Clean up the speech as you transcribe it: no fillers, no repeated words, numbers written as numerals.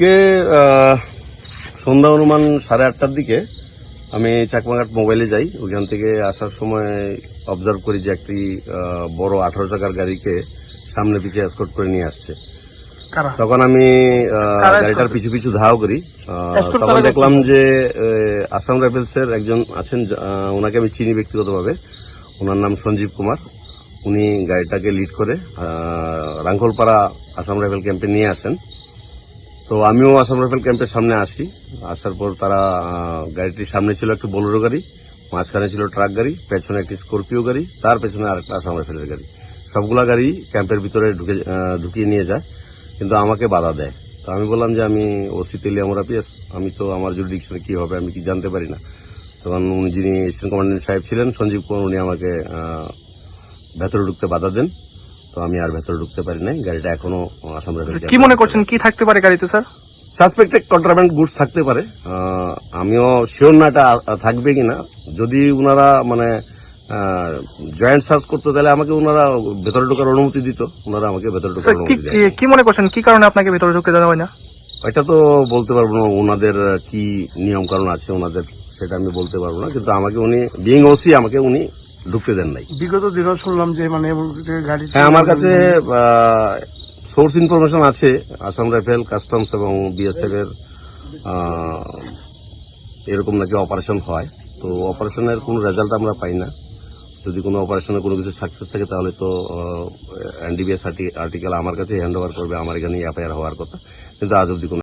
কে সন্ধ্যা অনুমান 8:30টার দিকে আমি চাকমাঘাট মোবাইলে যাই। ওইখান থেকে আসার সময় অবজার্ভ করি যে একটি বড় 18 চাকার গাড়িকে সামনে পিছিয়ে এসকর্ট করে নিয়ে আসছে। তখন আমি গাড়িটার পিছু পিছু ধাও করি। তখন দেখলাম যে আসাম রাইফেলসের একজন আছেন, ওনাকে আমি চিনি ব্যক্তিগতভাবে। ওনার নাম সঞ্জীব কুমার। উনি গাড়িটাকে লিড করে রাঙ্গলপাড়া আসাম রাইফেল ক্যাম্পে নিয়ে আসেন। তো আমিও আসাম রাইফেল ক্যাম্পের সামনে আসি। আসার পর তারা গাড়িটির সামনে ছিল একটি বোলেরো গাড়ি, মাঝখানে ছিল ট্রাক গাড়ি, পেছনে একটি স্করপিও গাড়ি, তার পেছনে আরেকটা আসাম রাইফেলের গাড়ি। সবগুলা গাড়ি ক্যাম্পের ভিতরে ঢুকিয়ে নিয়ে যায়, কিন্তু আমাকে বাধা দেয়। তো আমি বললাম যে আমি ওসি তেলিয়ামুড়া পিএস, আমি তো আমার জুরিডিকশনে কি হবে আমি কি জানতে পারি না। তখন উনি যিনি স্টেশন কমান্ডেন্ট সাহেব ছিলেন সঞ্জীব কুমার, উনি আমাকে ভেতরে ঢুকতে বাধা দেন। তো আমি আর ভেতরে ঢুকতে পারি নাই। গাড়িটা এখনো আসাম রাইফেল। কি মনে করছেন কি থাকতে পারে গাড়িতে স্যার? সাসপেক্টেড কন্ট্রাব্যান্ড গুডস থাকতে পারে। আমিও শিওর না এটা থাকবে কিনা। যদি উনারা জয়েন্ট সার্চ করতে, তাহলে আমাকে উনারা ভেতরে ঢোকার অনুমতি দিত। উনারা আমাকে ভেতরে ঢোকার অনুমতি দেয়। কি মনে করছেন কি কারণে আপনাকে ভেতরে ঢুকতে দেওয়া হয় না? এটা তো বলতে পারবো না, ওনাদের কি নিয়ম কারণ আছে ওনাদের, সেটা আমি বলতে পারবো না। কিন্তু আমাকে উনি বিইং ওসি আমাকে উনি ঢুকতে দেন নাই। বিগত দিনও শুনলাম যে গাড়ি, হ্যাঁ, আমার কাছে সোর্স ইনফরমেশন আছে। আসাম রাইফেল, কাস্টমস এবং বিএসএফ এর এরকম নাকি অপারেশন হয়। তো অপারেশনের কোনো রেজাল্ট আমরা পাই না। যদি কোনো অপারেশনে কোনো কিছু সাকসেস থাকে তাহলে তো এনডিবিএস আর্টিকেল আমার কাছে হ্যান্ড ওভার করবে, আমার এখানে এফআইআর হওয়ার কথা। কিন্তু আজ অব্দি কোনো